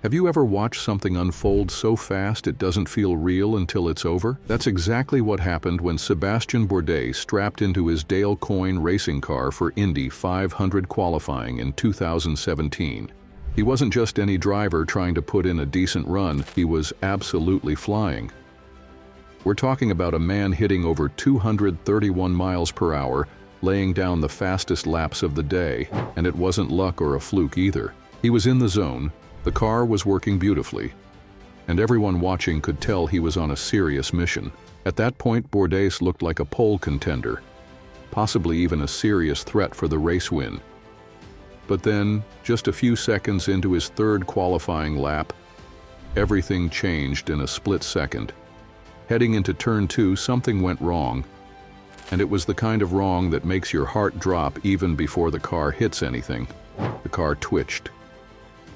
Have you ever watched something unfold so fast it doesn't feel real until it's over? That's exactly what happened when Sébastien Bourdais strapped into his Dale Coyne racing car for Indy 500 qualifying in 2017. He wasn't just any driver trying to put in a decent run, he was absolutely flying. We're talking about a man hitting over 231 miles per hour, laying down the fastest laps of the day, and it wasn't luck or a fluke either. He was in the zone. The car was working beautifully, and everyone watching could tell he was on a serious mission. At that point, Bourdais looked like a pole contender, possibly even a serious threat for the race win. But then, just a few seconds into his third qualifying lap, everything changed in a split second. Heading into turn 2, something went wrong, and it was the kind of wrong that makes your heart drop even before the car hits anything. The car twitched.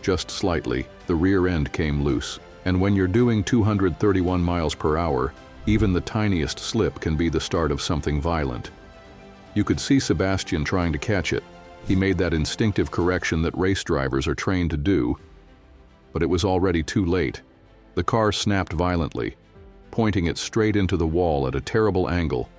Just slightly, the rear end came loose. And when you're doing 231 miles per hour, even the tiniest slip can be the start of something violent. You could see Sebastien trying to catch it. He made that instinctive correction that race drivers are trained to do, but it was already too late. The car snapped violently, pointing it straight into the wall at a terrible angle,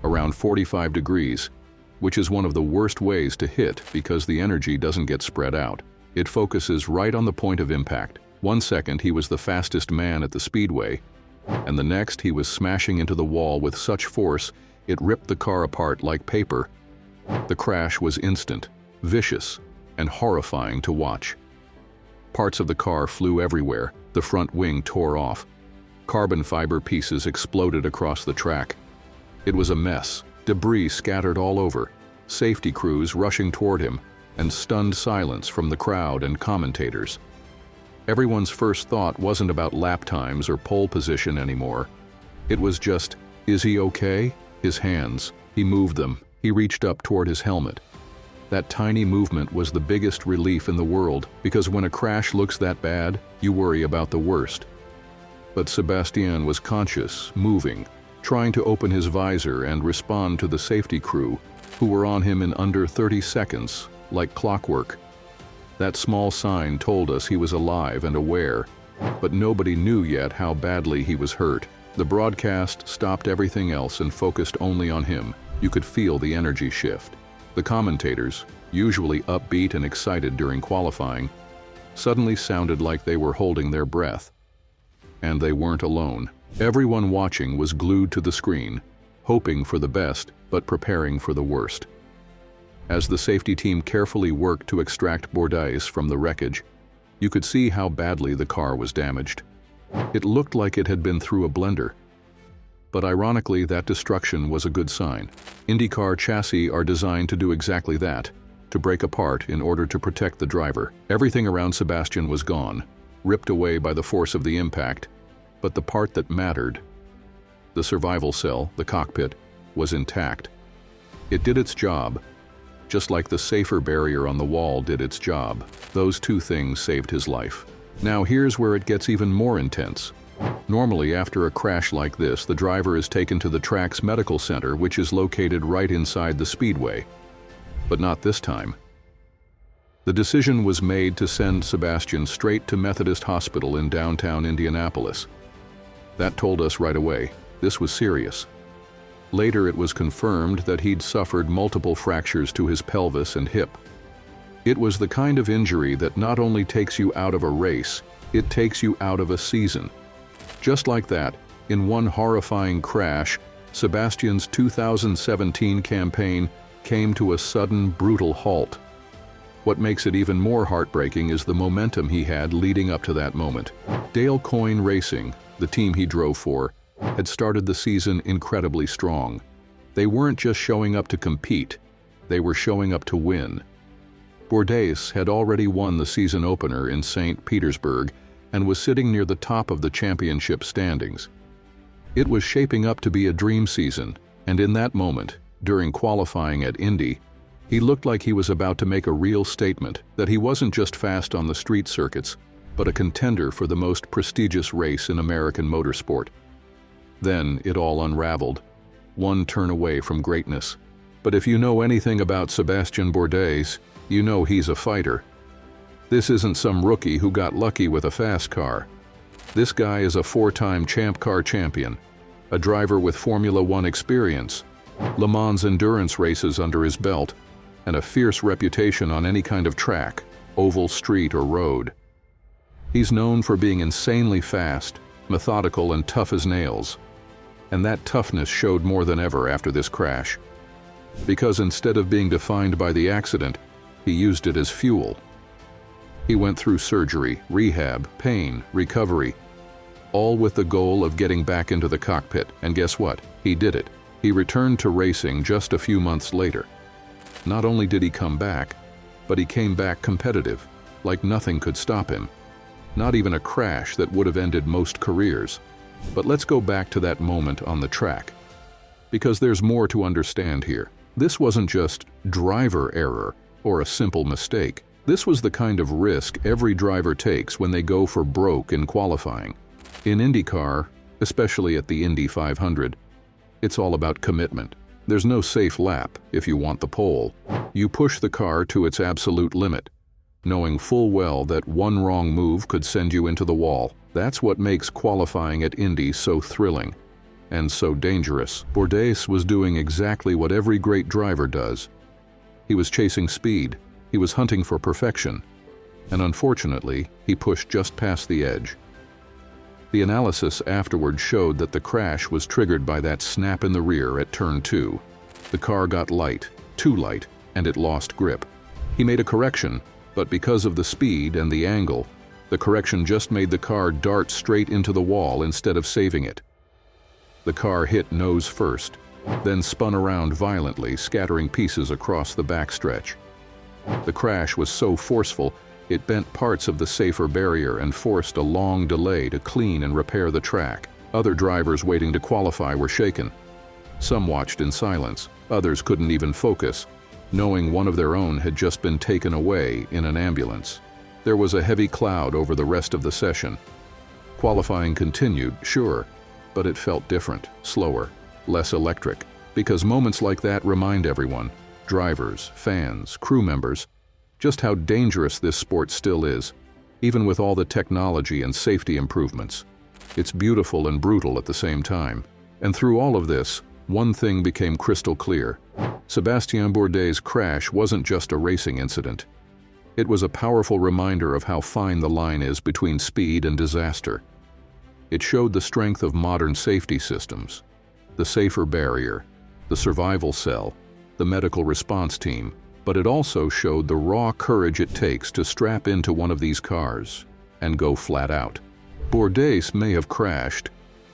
around 45 degrees, which is one of the worst ways to hit because the energy doesn't get spread out. It focuses right on the point of impact. 1 second he was the fastest man at the speedway, and the next he was smashing into the wall with such force it ripped the car apart like paper. The crash was instant, vicious, and horrifying to watch. Parts of the car flew everywhere. The front wing tore off. Carbon fiber pieces exploded across the track. It was a mess. Debris scattered all over, safety crews rushing toward him, and stunned silence from the crowd and commentators. Everyone's first thought wasn't about lap times or pole position anymore. It was just, is he okay? His hands. He moved them. He reached up toward his helmet. That tiny movement was the biggest relief in the world, because when a crash looks that bad, you worry about the worst. But Sebastien was conscious, moving, trying to open his visor and respond to the safety crew, who were on him in under 30 seconds, like clockwork. That small sign told us he was alive and aware, but nobody knew yet how badly he was hurt. The broadcast stopped everything else and focused only on him. You could feel the energy shift. The commentators, usually upbeat and excited during qualifying, suddenly sounded like they were holding their breath. And they weren't alone. Everyone watching was glued to the screen, hoping for the best, but preparing for the worst. As the safety team carefully worked to extract Bourdais from the wreckage, you could see how badly the car was damaged. It looked like it had been through a blender. But ironically, that destruction was a good sign. IndyCar chassis are designed to do exactly that, to break apart in order to protect the driver. Everything around Sebastien was gone, ripped away by the force of the impact, but the part that mattered, the survival cell, the cockpit, was intact. It did its job, just like the safer barrier on the wall did its job. Those two things saved his life. Now here's where it gets even more intense. Normally, after a crash like this, the driver is taken to the track's medical center, which is located right inside the speedway. But not this time. The decision was made to send Sebastien straight to Methodist Hospital in downtown Indianapolis. That told us right away, this was serious. Later it was confirmed that he'd suffered multiple fractures to his pelvis and hip. It was the kind of injury that not only takes you out of a race, it takes you out of a season. Just like that, in one horrifying crash, Sebastien's 2017 campaign came to a sudden, brutal halt. What makes it even more heartbreaking is the momentum he had leading up to that moment. Dale Coyne Racing, the team he drove for, had started the season incredibly strong. They weren't just showing up to compete, they were showing up to win. Bourdais had already won the season opener in St. Petersburg and was sitting near the top of the championship standings. It was shaping up to be a dream season, and in that moment, during qualifying at Indy, he looked like he was about to make a real statement that he wasn't just fast on the street circuits, but a contender for the most prestigious race in American motorsport. Then it all unraveled, one turn away from greatness. But if you know anything about Sébastien Bourdais, you know he's a fighter. This isn't some rookie who got lucky with a fast car. This guy is a 4-time Champ Car champion, a driver with Formula One experience, Le Mans endurance races under his belt, and a fierce reputation on any kind of track, oval, street, or road. He's known for being insanely fast, methodical, and tough as nails. And that toughness showed more than ever after this crash. Because instead of being defined by the accident, he used it as fuel. He went through surgery, rehab, pain, recovery, all with the goal of getting back into the cockpit. And guess what? He did it. He returned to racing just a few months later. Not only did he come back, but he came back competitive, like nothing could stop him. Not even a crash that would have ended most careers. But let's go back to that moment on the track, because there's more to understand here. This wasn't just driver error or a simple mistake. This was the kind of risk every driver takes when they go for broke in qualifying. In IndyCar, especially at the Indy 500, it's all about commitment. There's no safe lap if you want the pole. You push the car to its absolute limit, knowing full well that one wrong move could send you into the wall. That's what makes qualifying at Indy so thrilling and so dangerous. Bourdais was doing exactly what every great driver does. He was chasing speed. He was hunting for perfection. And unfortunately, he pushed just past the edge. The analysis afterward showed that the crash was triggered by that snap in the rear at turn 2. The car got light, too light, and it lost grip. He made a correction, but because of the speed and the angle, the correction just made the car dart straight into the wall instead of saving it. The car hit nose first, then spun around violently, scattering pieces across the backstretch. The crash was so forceful, it bent parts of the safer barrier and forced a long delay to clean and repair the track. Other drivers waiting to qualify were shaken. Some watched in silence, others couldn't even focus, knowing one of their own had just been taken away in an ambulance. There was a heavy cloud over the rest of the session. Qualifying continued, sure, but it felt different, slower, less electric, because moments like that remind everyone, drivers, fans, crew members, just how dangerous this sport still is, even with all the technology and safety improvements. It's beautiful and brutal at the same time. And through all of this, one thing became crystal clear. Sébastien Bourdais' crash wasn't just a racing incident. It was a powerful reminder of how fine the line is between speed and disaster. It showed the strength of modern safety systems, the safer barrier, the survival cell, the medical response team, but it also showed the raw courage it takes to strap into one of these cars and go flat out. Bourdais may have crashed,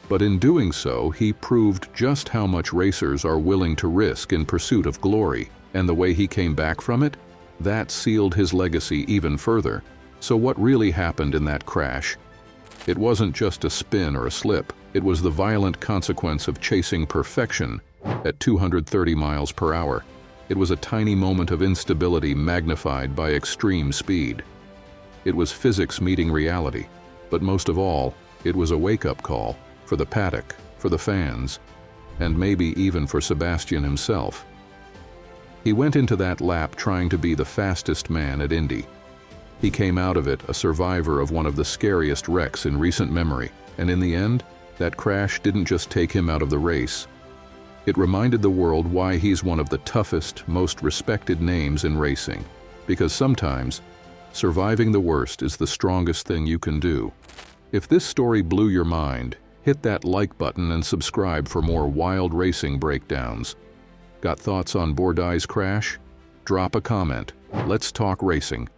but in doing so, he proved just how much racers are willing to risk in pursuit of glory, and the way he came back from it, that sealed his legacy even further. So what really happened in that crash? It wasn't just a spin or a slip. It was the violent consequence of chasing perfection at 230 miles per hour. It was a tiny moment of instability magnified by extreme speed. It was physics meeting reality, but most of all, it was a wake-up call for the paddock, for the fans, and maybe even for Sebastien himself. He went into that lap trying to be the fastest man at Indy. He came out of it a survivor of one of the scariest wrecks in recent memory, and in the end, that crash didn't just take him out of the race. It reminded the world why he's one of the toughest, most respected names in racing. Because sometimes, surviving the worst is the strongest thing you can do. If this story blew your mind, hit that like button and subscribe for more wild racing breakdowns. Got thoughts on Bourdais' crash? Drop a comment. Let's talk racing.